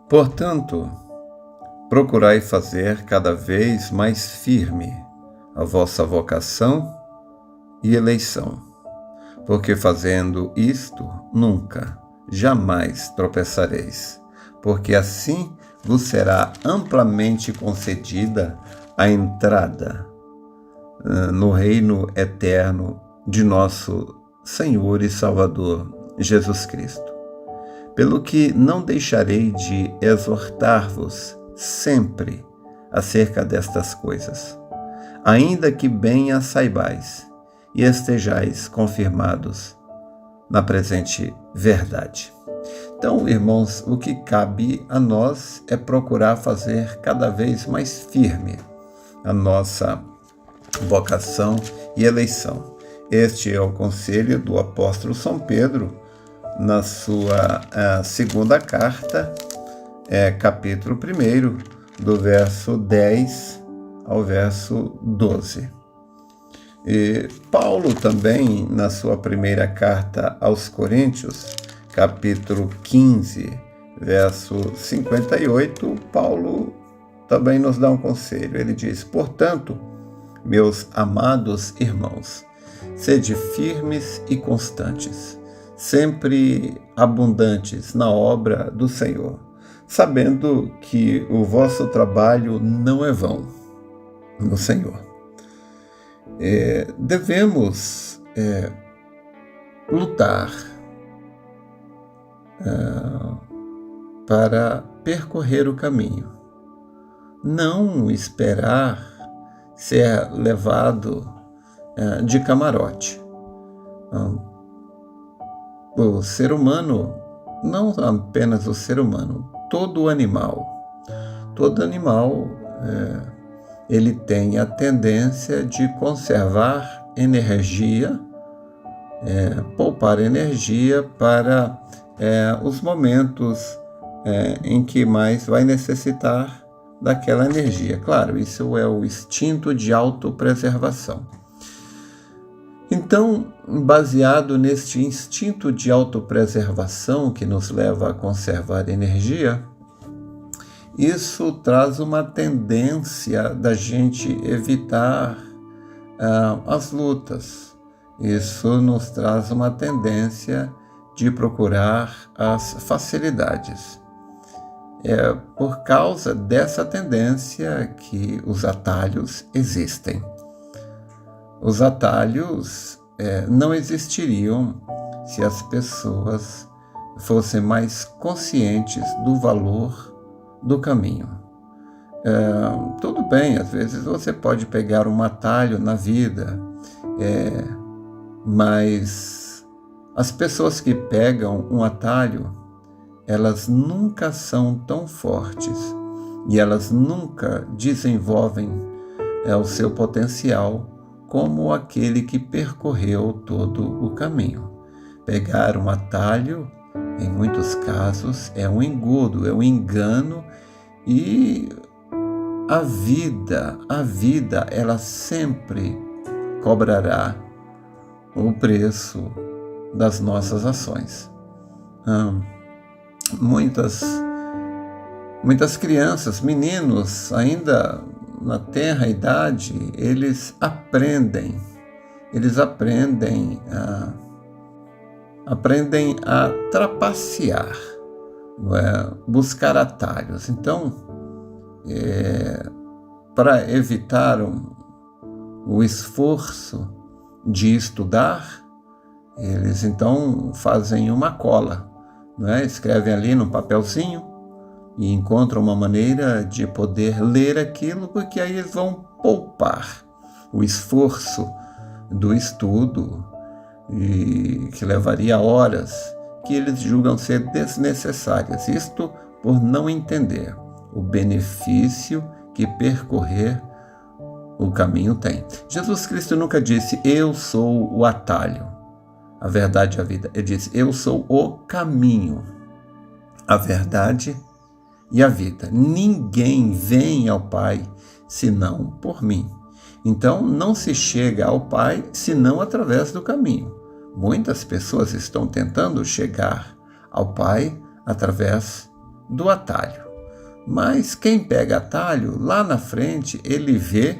Portanto, procurai fazer cada vez mais firme a vossa vocação e eleição, porque fazendo isto, nunca, jamais tropeçareis, porque assim vos será amplamente concedida a entrada no reino eterno de nosso Senhor e Salvador Jesus Cristo. Pelo que não deixarei de exortar-vos sempre acerca destas coisas, ainda que bem as saibais e estejais confirmados na presente verdade. Então, irmãos, o que cabe a nós é procurar fazer cada vez mais firme a nossa vocação e eleição. Este é o conselho do apóstolo São Pedro na sua segunda carta, capítulo 1, do verso 10 ao verso 12. E Paulo também, na sua primeira carta aos Coríntios, capítulo 15, verso 58, Paulo também nos dá um conselho. Ele diz: portanto, meus amados irmãos, sede firmes e constantes, sempre abundantes na obra do Senhor, sabendo que o vosso trabalho não é vão no Senhor. Devemos lutar para percorrer o caminho, não esperar ser levado de camarote. O ser humano, não apenas o ser humano, todo animal, ele tem a tendência de conservar energia, poupar energia para os momentos em que mais vai necessitar daquela energia. Claro, isso é o instinto de autopreservação. Então, baseado neste instinto de autopreservação que nos leva a conservar energia, isso traz uma tendência da gente evitar as lutas. Isso nos traz uma tendência de procurar as facilidades. É por causa dessa tendência que os atalhos existem. Os atalhos não existiriam se as pessoas fossem mais conscientes do valor do caminho. Tudo bem, às vezes você pode pegar um atalho na vida, mas as pessoas que pegam um atalho, elas nunca são tão fortes e elas nunca desenvolvem o seu potencial como aquele que percorreu todo o caminho. Pegar um atalho, em muitos casos, é um engodo, é um engano, e a vida, ela sempre cobrará o preço das nossas ações. Muitas crianças, meninos, ainda na tenra idade, eles aprendem a trapacear, buscar atalhos. Então, para evitar o esforço de estudar, eles então fazem uma cola, escrevem ali no papelzinho e encontram uma maneira de poder ler aquilo, porque aí eles vão poupar o esforço do estudo, e que levaria horas, que eles julgam ser desnecessárias. Isto por não entender o benefício que percorrer o caminho tem. Jesus Cristo nunca disse: eu sou o atalho, a verdade e a vida. Ele disse: eu sou o caminho, a verdade e a vida. Ninguém vem ao Pai senão por mim. Então, não se chega ao Pai senão através do caminho. Muitas pessoas estão tentando chegar ao Pai através do atalho. Mas quem pega atalho, lá na frente, ele vê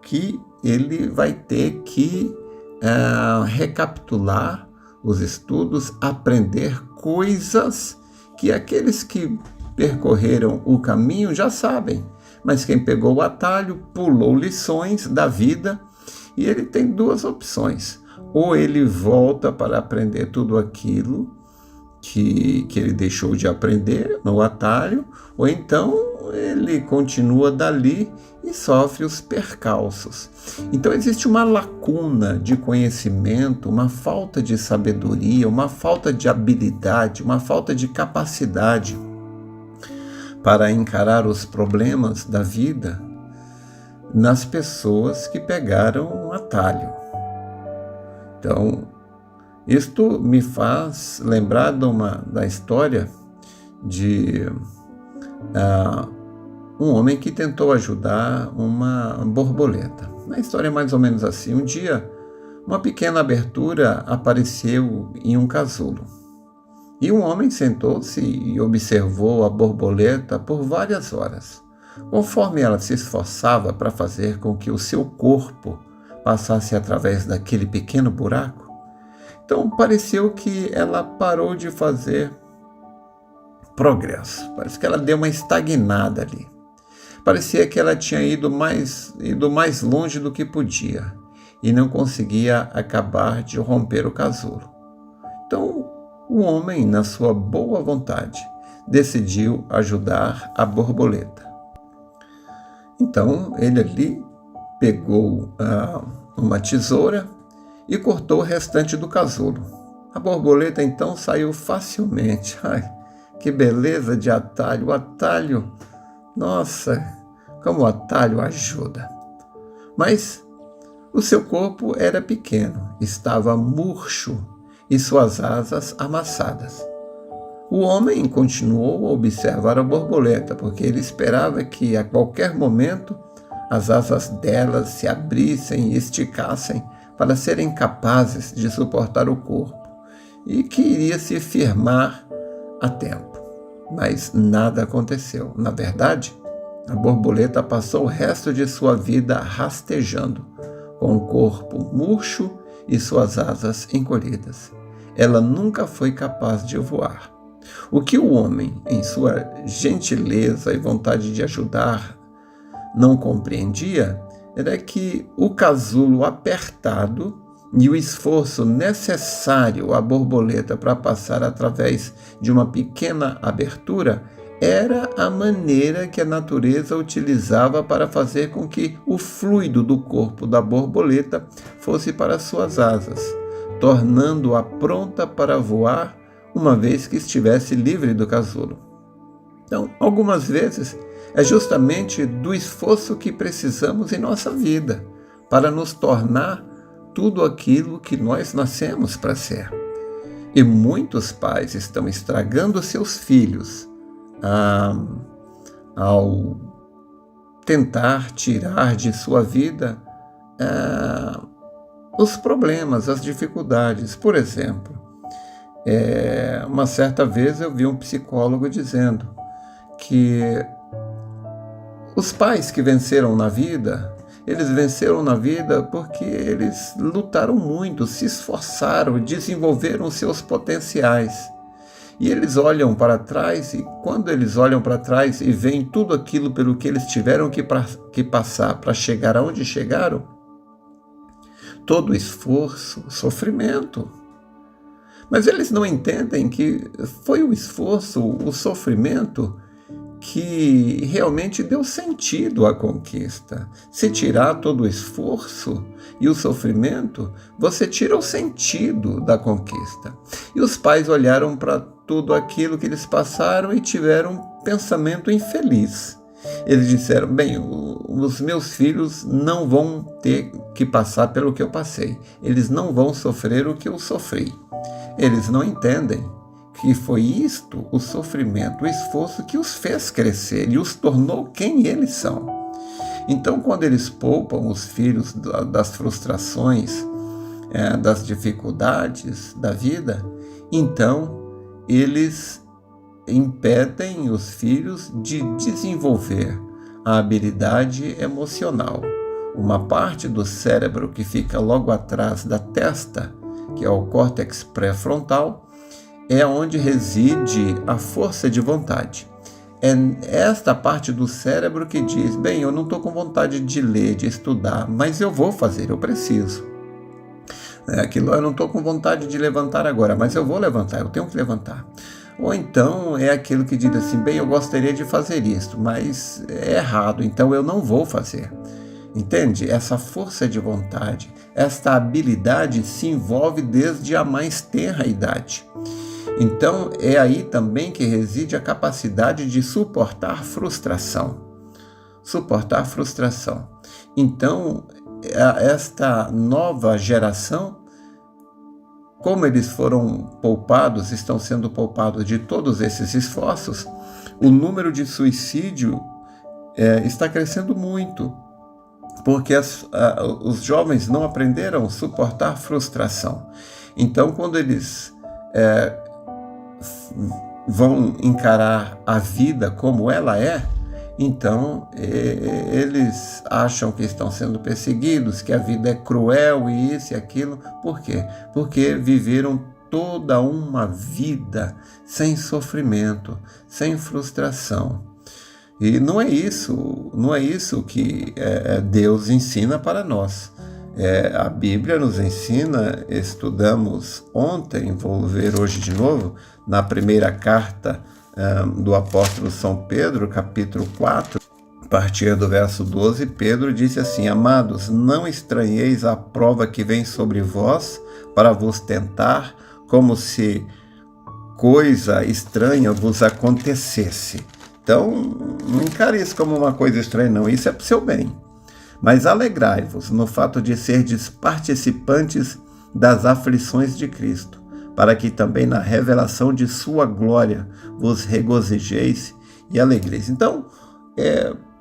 que ele vai ter que recapitular os estudos, aprender coisas que aqueles que percorreram o caminho já sabem. Mas quem pegou o atalho, pulou lições da vida, e ele tem duas opções. Ou ele volta para aprender tudo aquilo que ele deixou de aprender no atalho, ou então ele continua dali e sofre os percalços. Então existe uma lacuna de conhecimento, uma falta de sabedoria, uma falta de habilidade, uma falta de capacidade para encarar os problemas da vida nas pessoas que pegaram um atalho. Então, isto me faz lembrar da história de um homem que tentou ajudar uma borboleta. A história é mais ou menos assim. Um dia, uma pequena abertura apareceu em um casulo. E um homem sentou-se e observou a borboleta por várias horas. Conforme ela se esforçava para fazer com que o seu corpo passasse através daquele pequeno buraco, então pareceu que ela parou de fazer progresso. Parece que ela deu uma estagnada ali. Parecia que ela tinha ido mais longe do que podia e não conseguia acabar de romper o casulo. Então, o homem, na sua boa vontade, decidiu ajudar a borboleta. Então, ele ali pegou uma tesoura e cortou o restante do casulo. A borboleta, então, saiu facilmente. Ai, que beleza de atalho! O atalho, nossa, como o atalho ajuda! Mas o seu corpo era pequeno, estava murcho e suas asas amassadas. O homem continuou a observar a borboleta, porque ele esperava que a qualquer momento as asas delas se abrissem e esticassem para serem capazes de suportar o corpo e que iria se firmar a tempo. Mas nada aconteceu. Na verdade, a borboleta passou o resto de sua vida rastejando, com o corpo murcho e suas asas encolhidas. Ela nunca foi capaz de voar. O que o homem, em sua gentileza e vontade de ajudar, não compreendia era que o casulo apertado e o esforço necessário à borboleta para passar através de uma pequena abertura era a maneira que a natureza utilizava para fazer com que o fluido do corpo da borboleta fosse para suas asas, tornando-a pronta para voar uma vez que estivesse livre do casulo. Então, algumas vezes, é justamente do esforço que precisamos em nossa vida para nos tornar tudo aquilo que nós nascemos para ser. E muitos pais estão estragando seus filhos ao tentar tirar de sua vida os problemas, as dificuldades. Por exemplo, uma certa vez eu vi um psicólogo dizendo que os pais que venceram na vida, eles venceram na vida porque eles lutaram muito, se esforçaram, desenvolveram seus potenciais. E eles olham para trás, e quando eles olham para trás e veem tudo aquilo pelo que eles tiveram que passar para chegar aonde chegaram, todo o esforço, sofrimento. Mas eles não entendem que foi o esforço, o sofrimento, que realmente deu sentido à conquista. Se tirar todo o esforço e o sofrimento, você tira o sentido da conquista. E os pais olharam para tudo aquilo que eles passaram e tiveram um pensamento infeliz. Eles disseram, bem, os meus filhos não vão ter que passar pelo que eu passei. Eles não vão sofrer o que eu sofri. Eles não entendem que foi isto, o sofrimento, o esforço que os fez crescer e os tornou quem eles são. Então, quando eles poupam os filhos das frustrações, das dificuldades da vida, então eles impedem os filhos de desenvolver a habilidade emocional. Uma parte do cérebro que fica logo atrás da testa, que é o córtex pré-frontal, é onde reside a força de vontade. É esta parte do cérebro que diz, bem, eu não estou com vontade de ler, de estudar, mas eu vou fazer, eu preciso. Aquilo, eu não estou com vontade de levantar agora, mas eu vou levantar, eu tenho que levantar. Ou então é aquilo que diz assim, bem, eu gostaria de fazer isso, mas é errado, então eu não vou fazer. Entende? Essa força de vontade, esta habilidade se envolve desde a mais tenra idade. Então é aí também que reside a capacidade de suportar frustração. Suportar frustração. Então, esta nova geração, como eles foram poupados, estão sendo poupados de todos esses esforços, o número de suicídio está crescendo muito, porque os jovens não aprenderam a suportar frustração. Então, quando eles vão encarar a vida como ela é, então eles acham que estão sendo perseguidos, que a vida é cruel e isso e aquilo. Por quê? Porque viveram toda uma vida sem sofrimento, sem frustração. E não é isso que Deus ensina para nós. A Bíblia nos ensina, estudamos ontem, vou ver hoje de novo, na primeira carta do apóstolo São Pedro, capítulo 4, a partir do verso 12, Pedro disse assim, amados, não estranheis a prova que vem sobre vós para vos tentar, como se coisa estranha vos acontecesse. Então, não encare isso como uma coisa estranha, não. Isso é para o seu bem. Mas alegrai-vos no fato de serdes participantes das aflições de Cristo, para que também na revelação de sua glória vos regozijeis e alegreis. Então,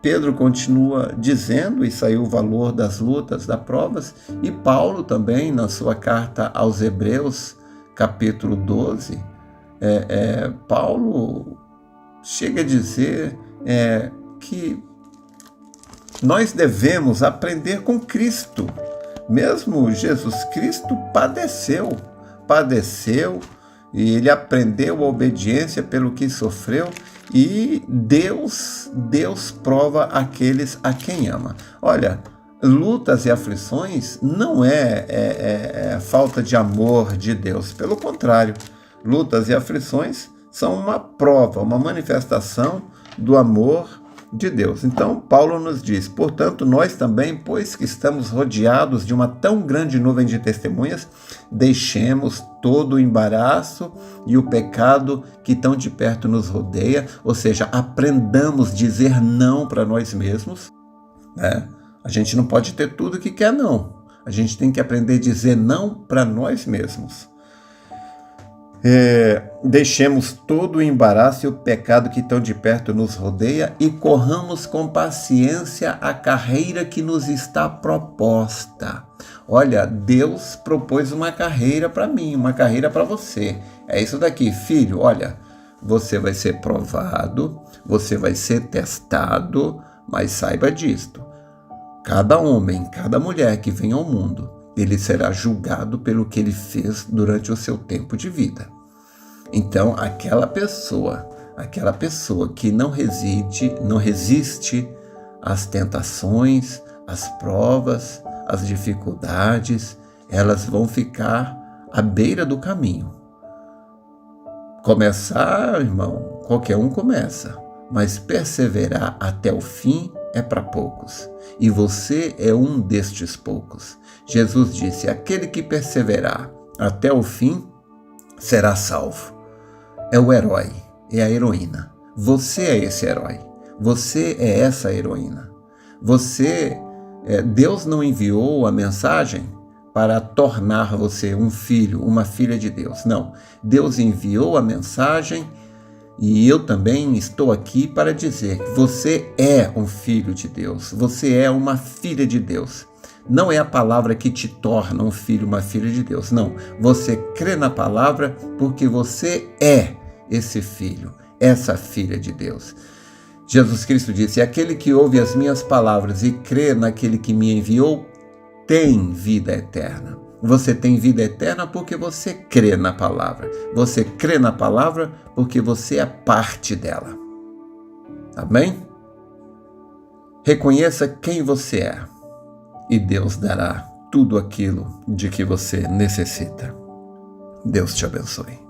Pedro continua dizendo, isso aí o valor das lutas, das provas, e Paulo também, na sua carta aos Hebreus, capítulo 12, Paulo chega a dizer que nós devemos aprender com Cristo. Mesmo Jesus Cristo padeceu e ele aprendeu a obediência pelo que sofreu, e Deus prova aqueles a quem ama. Olha, lutas e aflições não é falta de amor de Deus, pelo contrário, lutas e aflições são uma prova, uma manifestação do amor de Deus. Então, Paulo nos diz, portanto, nós também, pois que estamos rodeados de uma tão grande nuvem de testemunhas, deixemos todo o embaraço e o pecado que tão de perto nos rodeia, ou seja, aprendamos a dizer não para nós mesmos. A gente não pode ter tudo que quer, não. A gente tem que aprender a dizer não para nós mesmos. Deixemos todo o embaraço e o pecado que tão de perto nos rodeia e corramos com paciência a carreira que nos está proposta. Olha, Deus propôs uma carreira para mim, uma carreira para você. É isso daqui, filho, olha, você vai ser provado, você vai ser testado, mas saiba disto, cada homem, cada mulher que vem ao mundo, ele será julgado pelo que ele fez durante o seu tempo de vida. Então, aquela pessoa que não resiste às tentações, às provas, às dificuldades, elas vão ficar à beira do caminho. Começar, irmão, qualquer um começa, mas perseverar até o fim é para poucos. E você é um destes poucos. Jesus disse, aquele que perseverar até o fim será salvo. É o herói, é a heroína. Você é esse herói. Você é essa heroína. Deus não enviou a mensagem para tornar você um filho, uma filha de Deus. Não. Deus enviou a mensagem e eu também estou aqui para dizer que você é um filho de Deus. Você é uma filha de Deus. Não é a palavra que te torna um filho, uma filha de Deus. Não, você crê na palavra porque você é esse filho, essa filha de Deus. Jesus Cristo disse: aquele que ouve as minhas palavras e crê naquele que me enviou tem vida eterna. Você tem vida eterna porque você crê na palavra. Você crê na palavra porque você é parte dela. Amém? Reconheça quem você é e Deus dará tudo aquilo de que você necessita. Deus te abençoe.